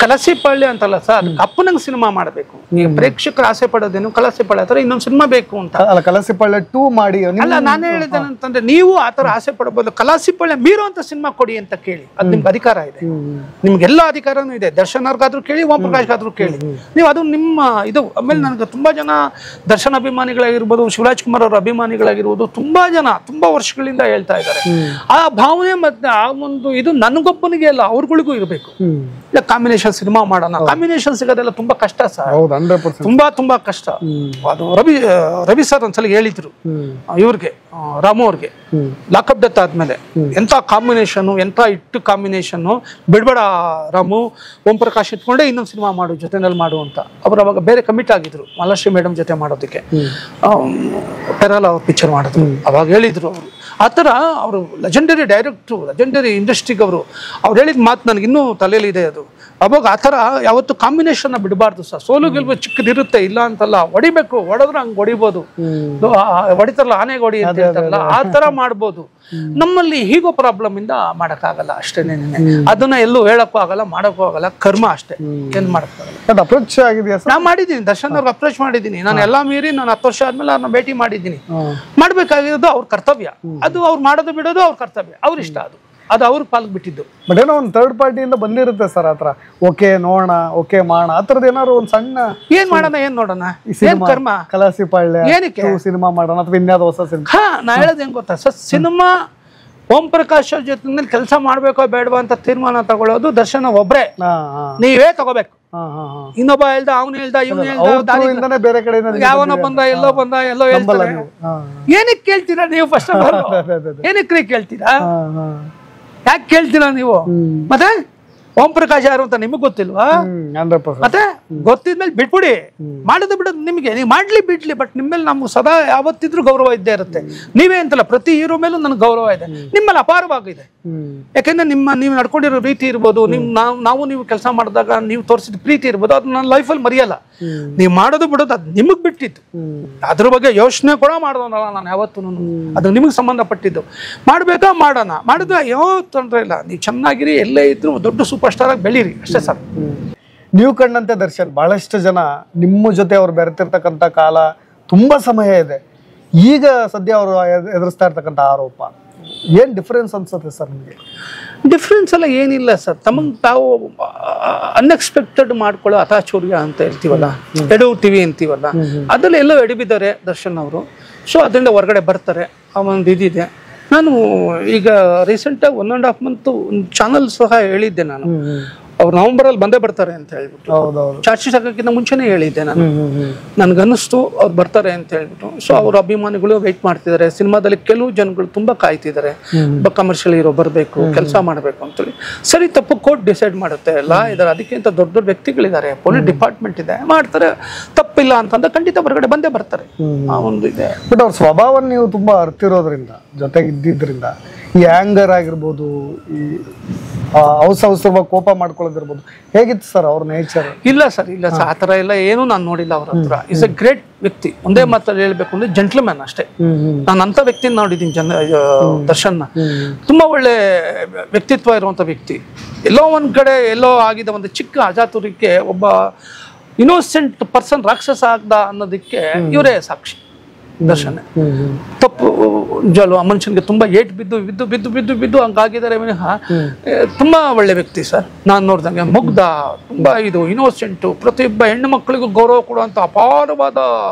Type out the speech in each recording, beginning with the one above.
ಕಲಸಿಪಳ್ಳಿ ಅಂತಲ್ಲ sir, ಅಪ್ಪನಂಗ್ cinema ಮಾಡಬೇಕು. ಈಗ ಪ್ರೇಕ್ಷಕರು ಆಸೆ ಪಡೋದೇನು ಕಲಸಿಪಳ್ಳಿ ಆತರ ಇನ್ನೊಂದು ಸಿನಿಮಾ ಬೇಕು ಅಂತ ಅಲ್ಲ. ಕಲಸಿಪಳ್ಳಿ 2 ಮಾಡಿ ಅಲ್ಲ, ನಾನೇ ಹೇಳಿದ್ದೇನೆ ಅಂತಂದ್ರೆ ನೀವು ಆತರ ಆಸೆ ಪಡಬಹುದು. ಕಲಸಿಪಳ್ಳಿ ಮೀರುವಂತ ಸಿನಿಮಾ ಕೊಡಿ ಅಂತ ಕೇಳಿ, ಅದು ನಿಮ್ಗೆ ಅಧಿಕಾರ ಇದೆ, ನಿಮ್ಗೆಲ್ಲ ಅಧಿಕಾರನೂ ಇದೆ. ದರ್ಶನ್ ಅವ್ರಿಗಾದ್ರೂ ಕೇಳಿ, ಓಂ ಪ್ರಕಾಶ್ಗಾದ್ರೂ ಕೇಳಿ, ನೀವು ಅದು ನಿಮ್ಮ ಇದು. ಆಮೇಲೆ ನನಗೆ ತುಂಬಾ ಜನ ದರ್ಶನ್ ಅಭಿಮಾನಿಗಳಾಗಿರ್ಬೋದು, ಶಿವರಾಜ್ ಕುಮಾರ್ ಅವರ ಅಭಿಮಾನಿಗಳಾಗಿರ್ಬೋದು, ತುಂಬಾ ಜನ ತುಂಬಾ ವರ್ಷಗಳಿಂದ ಹೇಳ್ತಾ ಇದ್ದಾರೆ. ಆ ಭಾವನೆ ಮತ್ತೆ ಆ ಒಂದು ಇದು ನನಗೊಬ್ಬನಿಗೆ ಅಲ್ಲ, ಅವ್ರಗಳಿಗೂ ಇರಬೇಕು. ಇಲ್ಲ ಕಾಂಬಿನೇಷನ್ ಸಿನಿಮಾ ಮಾಡೋಣ, ಕಾಂಬಿನೇಷನ್ ಸಿಗೋದೆಲ್ಲ ತುಂಬಾ ಕಷ್ಟ ಸರ್, ತುಂಬಾ ಕಷ್ಟ. ಅದು ರವಿ ಸರ್ ಒಂದ್ಸಲ ಹೇಳಿದ್ರು ಇವ್ರಿಗೆ, ರಾಮು ಅವ್ರಿಗೆ, ಲಾಕಪ್ ಡೆತ್ ಆದ್ಮೇಲೆ ಎಂತ ಕಾಂಬಿನೇಷನ್, ಎಂತ ಇಟ್ಟು ಕಾಂಬಿನೇಷನ್, ಬಿಡ್ಬೇಡ ರಾಮು, ಓಂ ಪ್ರಕಾಶ್ ಇಟ್ಕೊಂಡೆ ಇನ್ನೊಂದು ಸಿನಿಮಾ ಮಾಡು, ಜೊತೆನಲ್ಲಿ ಮಾಡು ಅಂತ. ಅವ್ರು ಅವಾಗ ಬೇರೆ ಕಮಿಟ್ ಆಗಿದ್ರು ಮಾಲಾಶ್ರೀ ಮೇಡಮ್ ಜೊತೆ ಮಾಡೋದಕ್ಕೆ, ಪೆರಾಲ ಅವ್ರ ಪಿಕ್ಚರ್ ಮಾಡಿದ್ರು. ಅವಾಗ ಹೇಳಿದ್ರು ಅವರು ಆ ಥರ. ಅವರು ಲೆಜೆಂಡರಿ ಡೈರೆಕ್ಟ್ರು, ಲೆಜೆಂಡರಿ ಇಂಡಸ್ಟ್ರಿಗೆ ಅವ್ರು ಹೇಳಿದ ಮಾತು ನನಗಿನ್ನೂ ತಲೆಯಲ್ಲಿ ಇದೆ. ಅದು ಅವಾಗ ಆ ಥರ ಯಾವತ್ತು ಕಾಂಬಿನೇಷನ್ ಬಿಡಬಾರ್ದು ಸರ್. ಸೋಲು ಗೆಲುವು ಚಿಕ್ಕದಿರುತ್ತೆ, ಇಲ್ಲ ಅಂತಲ್ಲ, ಹೊಡಿಬೇಕು, ಹೊಡೆದ್ರೆ ಹಂಗೆ ಹೊಡಿಬೋದು, ಹೊಡಿತಾರಲ್ಲ ಆನೆಗೆ ಹೊಡಿ ಅಂತ ಹೇಳ್ತಾರಲ್ಲ, ಆ ಥರ ಮಾಡ್ಬೋದು. ನಮ್ಮಲ್ಲಿ ಹೀಗೋ ಪ್ರಾಬ್ಲಮ್ ಇಂದ ಮಾಡೋಕ್ಕಾಗಲ್ಲ ಅಷ್ಟೇನೆ. ಅದನ್ನ ಎಲ್ಲೂ ಹೇಳಕ್ಕೂ ಆಗಲ್ಲ, ಮಾಡೋಕ್ಕೂ ಆಗಲ್ಲ, ಕರ್ಮ ಅಷ್ಟೇ, ಏನ್ ಮಾಡೋಕ್ಕಾಗಲ್ಲ. ಅಪ್ರೋಚ್ ಆಗಿದೆಯಾ? ನಾ ಮಾಡಿದ್ದೀನಿ, ದರ್ಶನ್ ಅವ್ರಿಗೆ ಅಪ್ರೋಚ್ ಮಾಡಿದ್ದೀನಿ. ನಾನು ಎಲ್ಲ ಮೀರಿ ನಾನು 10 ವರ್ಷ ಆದ್ಮೇಲೆ ಅವ್ರನ್ನ ಭೇಟಿ ಮಾಡಿದ್ದೀನಿ. ಮಾಡ್ಬೇಕಾಗಿರೋದು ಅವ್ರ ಕರ್ತವ್ಯ, ಅದು ಅವ್ರು ಮಾಡೋದು ಬಿಡೋದು ಅವ್ರ ಕರ್ತವ್ಯ, ಅವ್ರ ಇಷ್ಟ, ಅದು ಅವ್ರ ಪಾಲ್ಗೆ ಬಿಟ್ಟಿದ್ದು. ಬಟ್ ಏನೋ ಒಂದು ಥರ್ಡ್ ಪಾರ್ಟಿಯಿಂದ ಬಂದಿರುತ್ತೆ ಸರ್ ಆತರ, ಓಕೆ ನೋಡೋಣ, ಓಕೆ ಮಾಡೋಣ, ಆ ಥರದ್ದು ಏನಾದ್ರು ಒಂದು ಸಣ್ಣ ಏನ್ ಮಾಡೋಣ, ಏನ್ ನೋಡೋಣ, ಏನ್ ಕರ್ಮ, ಕಲಸಿಪಳ್ಳಿ ಏನಕ್ಕೆ ಸಿನಿಮಾ ಮಾಡೋಣ ಅಥವಾ ಇನ್ಯಾವುದೋ ಹೊಸ ಸಿನಿಮಾ. ನಾ ಹೇಳೋದು ಹೆಂಗ್ ಗೊತ್ತಾ ಸರ್, ಸಿನಿಮಾ ಓಂ ಪ್ರಕಾಶ್ ಅವ್ರ ಜೊತೆ ಕೆಲಸ ಮಾಡ್ಬೇಕೋ ಬೇಡವಾ ಅಂತ ತೀರ್ಮಾನ ತಗೊಳ್ಳೋದು ದರ್ಶನ ಒಬ್ರೆ, ನೀವೇ ತಗೋಬೇಕು. ಇನ್ನೊಬ್ಬ ಹೇಳ್ದ, ಅವ್ನು ಹೇಳ್ದ, ಇವ್ನು ಹೇಳ್ದ, ಬೇರೆ ಕಡೆ ಯಾವನೋ ಬಂದ, ಎಲ್ಲೋ ಹೇಳ್ತಾರೆ. ಏನಕ್ಕೆ ಕೇಳ್ತೀರಾ ನೀವು? ಫಸ್ಟ್ ಆಫ್ ಆಲ್ ಏನಕ್ಕೆ ಕೇಳ್ತೀರಾ? ಯಾಕೆ ಕೇಳ್ತೀರಾ ನೀವು? ಮತ್ತೆ ಓಂ ಪ್ರಕಾಶ್ ಯಾರು ಅಂತ ನಿಮಗ್ ಗೊತ್ತಿಲ್ವಾ? ಮತ್ತೆ ಗೊತ್ತಿದ್ಮೇಲೆ ಬಿಟ್ಬಿಡಿ, ಮಾಡೋದು ಬಿಡೋದು ನಿಮಗೆ, ನೀವು ಮಾಡ್ಲಿ ಬಿಡ್ಲಿ, ಬಟ್ ನಿಮ್ಮಲ್ಲಿ ನಮ್ಗೆ ಸದಾ ಯಾವತ್ತಿದ್ರು ಗೌರವ ಇದ್ದೇ ಇರುತ್ತೆ. ನೀವೇ ಅಂತಲ್ಲ, ಪ್ರತಿ ಹೀರೋ ಮೇಲೂ ನನಗೆ ಗೌರವ ಇದೆ, ನಿಮ್ಮಲ್ಲಿ ಅಪಾರವಾಗಿದೆ. ಯಾಕೆಂದ್ರೆ ನೀವು ನಡ್ಕೊಂಡಿರೋ ರೀತಿ ಇರ್ಬೋದು, ನಾವು ನೀವು ಕೆಲಸ ಮಾಡಿದಾಗ ನೀವು ತೋರಿಸಿದ ಪ್ರೀತಿ ಇರ್ಬೋದು, ಅದು ನನ್ನ ಲೈಫಲ್ಲಿ ಮರೆಯಲ್ಲ. ನೀವು ಮಾಡೋದು ಬಿಡೋದು ಅದು ನಿಮಗ್ ಬಿಟ್ಟಿತ್ತು, ಅದ್ರ ಬಗ್ಗೆ ಯೋಚನೆ ಕೂಡ ಮಾಡೋದಲ್ಲ ನಾನು ಯಾವತ್ತೂ. ಅದು ನಿಮಗೆ ಸಂಬಂಧಪಟ್ಟಿದ್ದು. ಮಾಡ್ಬೇಕಾ ಮಾಡೋಣ, ಮಾಡಿದ್ರೆ ಯಾವ ತೊಂದರೆ ಇಲ್ಲ. ನೀವು ಚೆನ್ನಾಗಿರಿ, ಎಲ್ಲೇ ಇದ್ರು ದೊಡ್ಡ ಸೂಪರ್ ಸ್ಟಾರ್ ಆಗಿ ಬೆಳೀರಿ ಅಷ್ಟೇ ಸರ್. ನೀವು ಕಂಡಂತೆ ದರ್ಶನ್ ಬಹಳಷ್ಟು ಜನ ನಿಮ್ಮ ಜೊತೆ ಅವ್ರು ಬೆರೆತಿರ್ತಕ್ಕಂಥ ಕಾಲ ತುಂಬಾ ಸಮಯ ಇದೆ. ಈಗ ಸದ್ಯ ಅವರು ಎದುರಿಸ್ತಾ ಇರ್ತಕ್ಕಂಥ ಆರೋಪ ಏನ್ ಡಿಫ್ರೆನ್ಸ್ ಅನ್ಸುತ್ತೆ ಸರ್ ನಿಮಗೆ? ಡಿಫ್ರೆನ್ಸ್ ಎಲ್ಲ ಏನಿಲ್ಲ ಸರ್, ತಮಗೆ ತಾವು ಅನ್ಎಕ್ಸ್ಪೆಕ್ಟೆಡ್ ಮಾಡ್ಕೊಳ್ಳೋ ಅತಾಚೂರ್ಯ ಅಂತ ಇರ್ತೀವಲ್ಲ, ಎಡುತ್ತೀವಿ ಅಂತೀವಲ್ಲ, ಅದ್ರಲ್ಲಿ ಎಲ್ಲೋ ಎಡಬಿದ್ದಾರೆ ದರ್ಶನ್ ಅವರು. ಸೊ ಅದರಿಂದ ಹೊರಗಡೆ ಬರ್ತಾರೆ, ಆ ಒಂದು ಇದಿದೆ. ನಾನು ಈಗ ರೀಸೆಂಟಾಗಿ 1.5 ಮಂತ್ ಒಂದು ಚಾನಲ್ ಸಹ ಹೇಳಿದ್ದೆ ನಾನು, ಅವ್ರು ನವೆಂಬರಲ್ಲಿ ಬಂದೇ ಬರ್ತಾರೆ ಅಂತ ಹೇಳ್ಬಿಟ್ಟು. ಚಾರ್ಜ್ ಶೀಟ್ ಹಾಕೋಕ್ಕಿಂತ ಮುಂಚೆನೇ ಹೇಳಿದ್ದೆ ನಾನು, ನನ್ಗನ್ನಿಸ್ತು ಅವ್ರು ಬರ್ತಾರೆ ಅಂತ ಹೇಳ್ಬಿಟ್ಟು. ಸೊ ಅವ್ರ ಅಭಿಮಾನಿಗಳು ವೆಯ್ಟ್ ಮಾಡ್ತಿದ್ದಾರೆ. ಸಿನಿಮಾದಲ್ಲಿ ಕೆಲವು ಜನಗಳು ತುಂಬಾ ಕಾಯ್ತಿದ್ದಾರೆ, ಕಮರ್ಷಿಯಲ್ ಹೀರೋ ಬರಬೇಕು, ಕೆಲಸ ಮಾಡಬೇಕು ಅಂತೇಳಿ. ಸರಿ ತಪ್ಪು ಕೋರ್ಟ್ ಡಿಸೈಡ್ ಮಾಡುತ್ತೆ ಎಲ್ಲ ಇದಾರೆ, ಅದಕ್ಕಿಂತ ದೊಡ್ಡ ದೊಡ್ಡ ವ್ಯಕ್ತಿಗಳಿದ್ದಾರೆ, ಪೊಲೀಸ್ ಡಿಪಾರ್ಟ್ಮೆಂಟ್ ಇದೆ, ಮಾಡ್ತಾರೆ. ತಪ್ಪಿಲ್ಲ ಅಂತಂದ್ರೆ ಖಂಡಿತ ಹೊರಗಡೆ ಬಂದೇ ಬರ್ತಾರೆ, ಆ ಒಂದು ಇದೆ. ಬಟ್ ಅವ್ರ ಸ್ವಭಾವವನ್ನು ನೀವು ತುಂಬಾ ಅರ್ತಿರೋದ್ರಿಂದ, ಜೊತೆಗೆ ಇದ್ದಿದ್ರಿಂದ, ಈ ಆಂಗರ್ ಆಗಿರ್ಬೋದು, ಈ ಅವಸರವಾಗಿ ಕೋಪ ಮಾಡ್ಕೊಳ್ಳೋದಿರ್ಬೋದು, ಹೇಗಿತ್ತು ಸರ್ ಅವ್ರ ನೇಚರ್? ಇಲ್ಲ ಸರ್, ಇಲ್ಲ ಸರ್, ಆತರ ಎಲ್ಲ ಏನು ನಾನು ನೋಡಿಲ್ಲ ಅವ್ರ ಹತ್ರ. ಇಸ್ ಎ ಗ್ರೇಟ್ ವ್ಯಕ್ತಿ. ಒಂದೇ ಮಾತಲ್ಲಿ ಹೇಳ್ಬೇಕು ಅಂದ್ರೆ ಜೆಂಟ್ಲ್ಮ್ಯಾನ್ ಅಷ್ಟೇ. ನಾನು ಅಂತ ವ್ಯಕ್ತಿನ ನೋಡಿದ್ದೀನಿ ದರ್ಶನ್. ತುಂಬಾ ಒಳ್ಳೆ ವ್ಯಕ್ತಿತ್ವ ಇರುವಂತ ವ್ಯಕ್ತಿ. ಎಲ್ಲೋ ಒಂದ್ ಕಡೆ ಎಲ್ಲೋ ಆಗಿದ ಒಂದು ಚಿಕ್ಕ ಅಜಾತುರ್ಯಕ್ಕೆ ಒಬ್ಬ ಇನ್ನೋಸೆಂಟ್ ಪರ್ಸನ್ ರಾಕ್ಷಸ ಆಗ್ದ ಅನ್ನೋದಕ್ಕೆ ಇವರೇ ಸಾಕ್ಷಿ. ದರ್ಶನ್ ತಪ್ಪು ಜಲು ಆ ಮನುಷ್ಯನಿಗೆ ತುಂಬಾ ಏಟ್ ಬಿದ್ದು ಬಿದ್ದು ಬಿದ್ದು ಬಿದ್ದು ಬಿದ್ದು ಹಂಗಾಗಿದ್ದಾರೆ ವಿನಃ ತುಂಬಾ ಒಳ್ಳೆ ವ್ಯಕ್ತಿ ಸರ್. ನಾನು ನೋಡ್ದಂಗೆ ಮುಗ್ಧ, ತುಂಬಾ ಇದು ಇನ್ನೋಸೆಂಟು, ಪ್ರತಿಯೊಬ್ಬ ಹೆಣ್ಣು ಮಕ್ಕಳಿಗೂ ಗೌರವ ಕೊಡುವಂತ ಅಪಾರವಾದ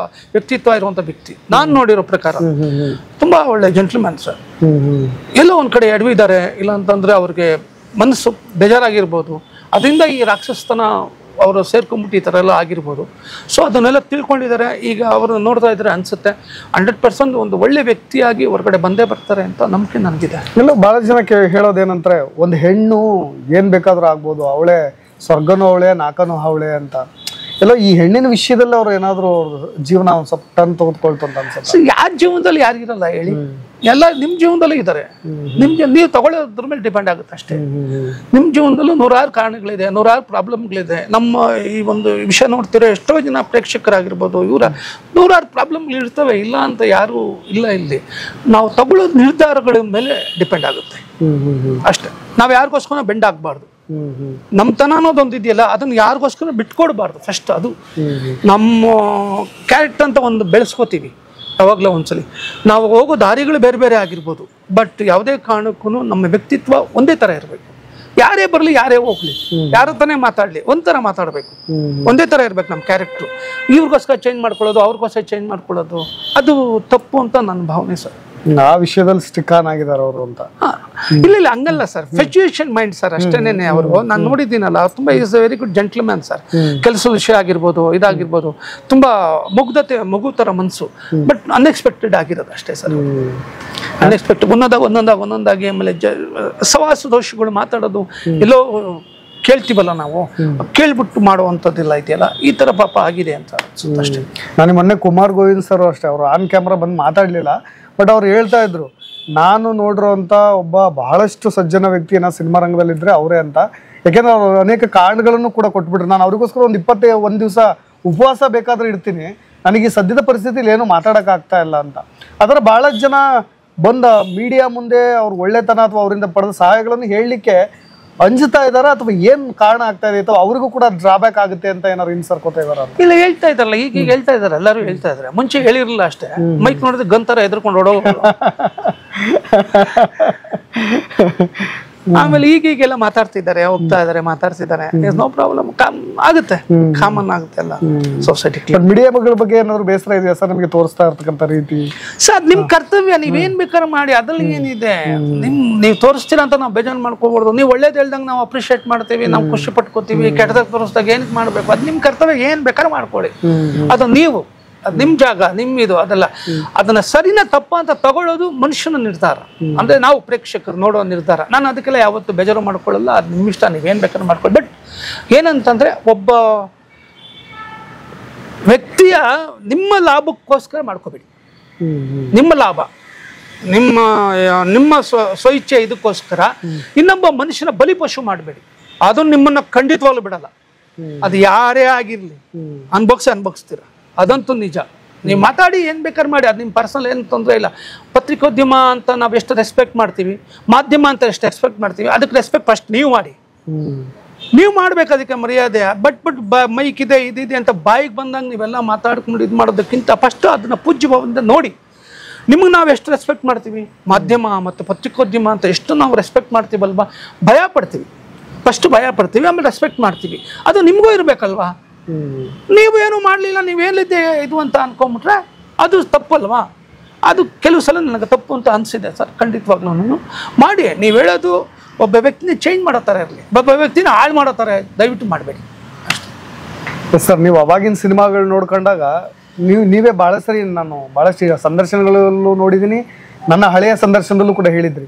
ವ್ಯಕ್ತಿತ್ವ ಇರುವಂತ ವ್ಯಕ್ತಿ ನಾನು ನೋಡಿರೋ ಪ್ರಕಾರ. ತುಂಬಾ ಒಳ್ಳೆ ಜೆಂಟ್ಲ್ಮ್ಯಾನ್ ಸರ್. ಎಲ್ಲೋ ಒಂದ್ ಕಡೆ ಎಡವಿದ್ದಾರೆ, ಇಲ್ಲ ಅಂತಂದ್ರೆ ಅವ್ರಿಗೆ ಮನಸ್ಸು ಬೇಜಾರಾಗಿರ್ಬೋದು, ಅದರಿಂದ ಈ ರಾಕ್ಷಸತನ ಅವರು ಸೇರ್ಕೊಂಡ್ಬಿಟ್ಟು ಈ ಥರ ಎಲ್ಲ ಆಗಿರ್ಬೋದು. ಸೊ ಅದನ್ನೆಲ್ಲ ತಿಳ್ಕೊಂಡಿದ್ದಾರೆ. ಈಗ ಅವರು ನೋಡ್ತಾ ಇದ್ರೆ ಅನ್ಸುತ್ತೆ 100% ಒಂದು ಒಳ್ಳೆ ವ್ಯಕ್ತಿಯಾಗಿ ಹೊರಗಡೆ ಬಂದೇ ಬರ್ತಾರೆ ಅಂತ ನಂಬಿಕೆ ನನಗಿದೆ. ಇಲ್ಲ, ಬಹಳ ಜನ ಹೇಳೋದೇನಂದ್ರೆ, ಒಂದು ಹೆಣ್ಣು ಏನ್ ಬೇಕಾದ್ರೂ ಆಗ್ಬೋದು, ಅವಳೇ ಸ್ವರ್ಗನೂ ಅವಳೇ ನಾಕನೂ ಅವಳೇ ಅಂತ. ಎಲ್ಲ ಈ ಹೆಣ್ಣಿನ ವಿಷಯದಲ್ಲಿ ಅವ್ರು ಏನಾದ್ರು ಜೀವನ ಒಂದ್ ಸ್ವಲ್ಪ ಟರ್ನ್ ತೆಗೆದುಕೊಳ್ತಂತ ಅನ್ಸುತ್ತೆ. ಯಾರ ಜೀವನದಲ್ಲಿ ಯಾರಿಗಿರಲ್ಲ ಹೇಳಿ, ಎಲ್ಲ ನಿಮ್ ಜೀವನದಲ್ಲೂ ಇದ್ದಾರೆ. ನೀವು ತಗೊಳ್ಳೋದ್ರ ಮೇಲೆ ಡಿಪೆಂಡ್ ಆಗುತ್ತೆ ಅಷ್ಟೇ. ನಿಮ್ ಜೀವನದಲ್ಲೂ 100 ಕಾರಣಗಳಿದೆ, 100 ಪ್ರಾಬ್ಲಮ್ಗಳಿದೆ. ನಮ್ಮ ಈ ಒಂದು ವಿಷಯ ನೋಡ್ತಿರೋ ಎಷ್ಟೋ ಜನ ಪ್ರೇಕ್ಷಕರಾಗಿರ್ಬೋದು, ಇವರ 100 ಪ್ರಾಬ್ಲಮ್ಗಳು ಇರ್ತವೆ, ಇಲ್ಲ ಅಂತ ಯಾರು ಇಲ್ಲ. ಇಲ್ಲಿ ನಾವು ತಗೊಳ್ಳೋದು ನಿರ್ಧಾರಗಳ ಮೇಲೆ ಡಿಪೆಂಡ್ ಆಗುತ್ತೆ ಅಷ್ಟೇ. ನಾವ್ ಯಾರಿಗೋಸ್ಕರ ಬೆಂಡ್ ಆಗ್ಬಾರ್ದು. ನಮ್ತನ ಅನ್ನೋದೊಂದು ಇದೆಯಲ್ಲ, ಅದನ್ನ ಯಾರಿಗೋಸ್ಕರ ಬಿಟ್ಕೊಡ್ಬಾರ್ದು. ಫಸ್ಟ್ ಅದು ನಮ್ಮ ಕ್ಯಾರೆಕ್ಟರ್ ಅಂತ ಒಂದು ಬೆಳೆಸ್ಕೋತೀವಿ ಯಾವಾಗಲೂ ಒಂದ್ಸಲಿ. ನಾವು ಹೋಗೋ ದಾರಿಗಳು ಬೇರೆ ಬೇರೆ ಆಗಿರ್ಬೋದು, ಬಟ್ ಯಾವುದೇ ಕಾರಣಕ್ಕೂ ನಮ್ಮ ವ್ಯಕ್ತಿತ್ವ ಒಂದೇ ಥರ ಇರಬೇಕು. ಯಾರೇ ಬರಲಿ ಯಾರೇ ಹೋಗ್ಲಿ, ಯಾರ ತಾನೇ ಮಾತಾಡಲಿ, ಒಂಥರ ಮಾತಾಡಬೇಕು, ಒಂದೇ ಥರ ಇರ್ಬೇಕು ನಮ್ಮ ಕ್ಯಾರೆಕ್ಟ್ರು. ಇವ್ರಿಗೋಸ್ಕರ ಚೇಂಜ್ ಮಾಡ್ಕೊಳ್ಳೋದು, ಅವ್ರಿಗೋಸ್ಕರ ಚೇಂಜ್ ಮಾಡ್ಕೊಳ್ಳೋದು ಅದು ತಪ್ಪು ಅಂತ ನನ್ನ ಭಾವನೆ ಸರ್. ಆ ವಿಷಯದಲ್ಲಿ ಸ್ಟಿಕ್ ಆನ್ ಆಗಿದ್ದಾರೆ ಅವರು ಅಂತ. ಇಲ್ಲ ಹಂಗಲ್ಲ ಸರ್, ಫ್ಲಕ್ಚುಯೇಷನ್ ಮೈಂಡ್ ಸರ್ ಅಷ್ಟೇನೆ. ಅವರು ನಾನು ನೋಡಿದ್ದೀನಲ್ಲ, ತುಂಬಾ is a very good gentleman sir. ಕೆಲಸದ ವಿಷಯ ಆಗಿರ್ಬೋದು, ಇದಾಗಿರ್ಬೋದು, ತುಂಬಾ ಮಗು ತರ ಮನಸ್ಸು, ಬಟ್ ಅನ್ಎಕ್ಸ್ಪೆಕ್ಟೆಡ್ ಆಗಿರೋದು ಅಷ್ಟೇ ಸರ್. ಅನ್ಎಕ್ಸ್ಪೆಕ್ಟೆಡ್ ಒಂದೊಂದಾಗಿ ಆಮೇಲೆ ಸವಾಸ ದೋಷಗಳು ಮಾತಾಡೋದು ಎಲ್ಲೋ ಕೇಳ್ತೀವಲ್ಲ ನಾವು, ಕೇಳ್ಬಿಟ್ಟು ಮಾಡುವಂಥದ್ದಿಲ್ಲ ಇದೆಯಲ್ಲ, ಈ ತರ ಪಾಪ ಆಗಿದೆ ಅಂತ ಅನ್ಸುತ್ತೆ ಅಷ್ಟೇ. ನಾನು ಮೊನ್ನೆ ಕುಮಾರ್ ಗೋವಿಂದ್ ಸರ್ ಅಷ್ಟೇ, ಅವರು ಆನ್ ಕ್ಯಾಮ್ರಾ ಬಂದು ಮಾತಾಡ್ಲಿಲ್ಲ, ಬಟ್ ಅವ್ರು ಹೇಳ್ತಾ ಇದ್ರು, ನಾನು ನೋಡಿರೋಂಥ ಒಬ್ಬ ಬಹಳಷ್ಟು ಸಜ್ಜನ ವ್ಯಕ್ತಿನ ಸಿನಿಮಾ ರಂಗದಲ್ಲಿದ್ದರೆ ಅವರೇ ಅಂತ. ಯಾಕೆಂದ್ರೆ ಅವರು ಅನೇಕ ಕಾರಣಗಳನ್ನು ಕೂಡ ಕೊಟ್ಬಿಟ್ರು. ನಾನು ಅವ್ರಿಗೋಸ್ಕರ ಒಂದು 21 ದಿವಸ ಉಪವಾಸ ಬೇಕಾದ್ರೆ ಇಡ್ತೀನಿ, ನನಗೆ ಸದ್ಯದ ಪರಿಸ್ಥಿತಿಲಿ ಏನು ಮಾತಾಡೋಕ್ಕಾಗ್ತಾ ಇಲ್ಲ ಅಂತ. ಅದರ ಬಹಳಷ್ಟು ಜನ ಬಂದ ಮೀಡಿಯಾ ಮುಂದೆ ಅವ್ರ ಒಳ್ಳೆತನ ಅಥವಾ ಅವರಿಂದ ಪಡೆದ ಸಹಾಯಗಳನ್ನು ಹೇಳಲಿಕ್ಕೆ ಅಂಜುತ್ತಾ ಇದಾರ, ಅಥವಾ ಏನ್ ಕಾರಣ ಆಗ್ತಾ ಇದೆ, ಅಥವಾ ಅವ್ರಿಗೂ ಕೂಡ ಡ್ರಾಬ್ಯಾಕ್ ಆಗುತ್ತೆ ಅಂತ ಏನಾದ್ರು ಇನ್ಸರ್ಕೋತಾ ಇದಾರ? ಇಲ್ಲ, ಹೇಳ್ತಾ ಇದಾರಲ್ಲ, ಈಗ ಹೇಳ್ತಾ ಇದಾರೆ, ಎಲ್ಲರೂ ಹೇಳ್ತಾ ಇದಾರೆ. ಮುಂಚೆ ಹೇಳಿರಲಿಲ್ಲ ಅಷ್ಟೇ, ಮೈಕ್ ನೋಡಿದ್ರೆ ಗಂತರ ಎದ್ರಕೊಂಡು ಓಡೋ. ಆಮೇಲೆ ಈಗೀಗೆಲ್ಲ ಮಾತಾಡ್ತಿದ್ದಾರೆ, ಹೋಗ್ತಾ ಇದಾರೆ, ಮಾತಾಡ್ತಿದ್ದಾರೆ. ನೋ ಪ್ರಾಬ್ಲಮ್, ಆಗುತ್ತೆ, ಕಾಮನ್ ಆಗುತ್ತೆ ಎಲ್ಲ ಸೊಸೈಟಿ. ಮೀಡಿಯಾಗಳ ಬಗ್ಗೆ ಏನಾದ್ರು ಬೇಸರ ಇದೆಯಾ ಸರ್ ನಿಮಗೆ ತೋರಿಸ್ತಾ ಇರ್ತಕ್ಕಂಥ ರೀತಿ? ಸರ್ ನಿಮ್ ಕರ್ತವ್ಯ, ನೀವೇನ್ ಬೇಕಾದ್ರೆ ಮಾಡಿ, ಅದ್ರಲ್ಲಿ ಏನಿದೆ. ನೀವು ತೋರಿಸ್ತೀರಾ ಅಂತ ನಾವು ಬೇಜಾರು ಮಾಡ್ಕೋಬಾರ್ದು. ನೀವು ಒಳ್ಳೇದು ಹೇಳ್ದಂಗೆ ನಾವು ಅಪ್ರಿಷಿಯೇಟ್ ಮಾಡ್ತೀವಿ, ನಾವು ಖುಷಿ ಪಟ್ಕೋತೀವಿ. ಕೆಟ್ಟದಾಗ ತೋರಿಸ್ದಾಗ ಏನಕ್ಕೆ ಮಾಡ್ಬೇಕು, ಅದು ನಿಮ್ ಕರ್ತವ್ಯ, ಏನ್ ಬೇಕಾದ್ರೆ ಮಾಡ್ಕೊಳ್ಳಿ. ಅದು ನೀವು, ಅದು ನಿಮ್ ಜಾಗ, ನಿಮ್ ಇದು, ಅದಲ್ಲ. ಅದನ್ನ ಸರಿನ ತಪ್ಪ ಅಂತ ತಗೊಳ್ಳೋದು ಮನುಷ್ಯನ ನಿರ್ಧಾರ, ಅಂದ್ರೆ ನಾವು ಪ್ರೇಕ್ಷಕರು ನೋಡೋ ನಿರ್ಧಾರ. ನಾನು ಅದಕ್ಕೆಲ್ಲ ಯಾವತ್ತು ಬೇಜಾರು ಮಾಡ್ಕೊಳ್ಳಲ್ಲ, ಅದು ನಿಮ್ಮ ಇಷ್ಟ, ನೀವೇನ್ ಬೇಕಾದ್ರೆ ಮಾಡ್ಕೊಳ್ಳಿ. ಬಟ್ ಏನಂತಂದ್ರೆ, ಒಬ್ಬ ವ್ಯಕ್ತಿಯ ನಿಮ್ಮ ಲಾಭಕ್ಕೋಸ್ಕರ ಮಾಡ್ಕೋಬೇಡಿ. ನಿಮ್ಮ ಲಾಭ, ನಿಮ್ಮ ಸ್ವಇಚ್ಛೆ ಇದಕ್ಕೋಸ್ಕರ ಇನ್ನೊಬ್ಬ ಮನುಷ್ಯನ ಬಲಿಪಶು ಮಾಡಬೇಡಿ. ಅದು ನಿಮ್ಮನ್ನ ಖಂಡಿತವಾಗ್ಲೂ ಬಿಡಲ್ಲ. ಅದು ಯಾರೇ ಆಗಿರ್ಲಿ, ಅನ್ಭವಿಸ್ತೀರ, ಅದಂತೂ ನಿಜ. ನೀವು ಮಾತಾಡಿ ಏನು ಬೇಕಾದ್ರೆ ಮಾಡಿ, ಅದು ನಿಮ್ಮ ಪರ್ಸನಲ್ ಏನು ತೊಂದರೆ ಇಲ್ಲ. ಪತ್ರಿಕೋದ್ಯಮ ಅಂತ ನಾವು ಎಷ್ಟು ರೆಸ್ಪೆಕ್ಟ್ ಮಾಡ್ತೀವಿ, ಮಾಧ್ಯಮ ಅಂತ ಎಷ್ಟು ರೆಸ್ಪೆಕ್ಟ್ ಮಾಡ್ತೀವಿ, ಅದಕ್ಕೆ ರೆಸ್ಪೆಕ್ಟ್ ಫಸ್ಟ್ ನೀವು ಮಾಡಿ. ನೀವು ಮಾಡ್ಬೇಕು ಅದಕ್ಕೆ ಮರ್ಯಾದೆ. ಬಟ್ ಮೈಕ್ ಇದೆ, ಇದಿದೆ ಅಂತ ಬಾಯಿಗೆ ಬಂದಂಗೆ ನೀವೆಲ್ಲ ಮಾತಾಡ್ಕೊಂಡು ಇದು ಮಾಡೋದಕ್ಕಿಂತ ಫಸ್ಟ್ ಅದನ್ನ ಪೂಜ್ಯ ಭಾವದಿಂದ ನೋಡಿ. ನಿಮಗೆ ನಾವು ಎಷ್ಟು ರೆಸ್ಪೆಕ್ಟ್ ಮಾಡ್ತೀವಿ, ಮಾಧ್ಯಮ ಮತ್ತು ಪತ್ರಿಕೋದ್ಯಮ ಅಂತ ಎಷ್ಟು ನಾವು ರೆಸ್ಪೆಕ್ಟ್ ಮಾಡ್ತೀವಲ್ವಾ, ಭಯ ಪಡ್ತೀವಿ. ಫಸ್ಟ್ ಭಯ ಪಡ್ತೀವಿ, ಆಮೇಲೆ ರೆಸ್ಪೆಕ್ಟ್ ಮಾಡ್ತೀವಿ. ಅದು ನಿಮಗೂ ಇರಬೇಕಲ್ವಾ. ನೀವು ಏನು ಮಾಡಲಿಲ್ಲ, ನೀವೇನಿದೆ ಇದು ಅಂತ ಅನ್ಕೊಂಬಿಟ್ರೆ ಅದು ತಪ್ಪಲ್ವಾ. ಅದು ಕೆಲವು ಸಲ ನನಗೆ ತಪ್ಪು ಅಂತ ಅನಿಸಿದೆ ಸರ್, ಖಂಡಿತವಾಗ್ಲೂ ಮಾಡಿ. ನೀವು ಹೇಳೋದು ಒಬ್ಬ ವ್ಯಕ್ತಿನ ಚೇಂಜ್ ಮಾಡೋ ಥರ ಇರಲಿ, ಒಬ್ಬ ವ್ಯಕ್ತಿನ ಹಾಳು ಮಾಡೋ ಥರ ದಯವಿಟ್ಟು ಮಾಡಬೇಡಿ ಅಷ್ಟೇ ಸರ್. ನೀವು ಅವಾಗಿನ ಸಿನಿಮಾಗಳು ನೋಡ್ಕೊಂಡಾಗ ನೀವೇ ಭಾಳ ಸರಿ, ನಾನು ಭಾಳಷ್ಟು ಸಂದರ್ಶನಗಳಲ್ಲೂ ನೋಡಿದ್ದೀನಿ, ನನ್ನ ಹಳೆಯ ಸಂದರ್ಶನದಲ್ಲೂ ಕೂಡ ಹೇಳಿದ್ರಿ,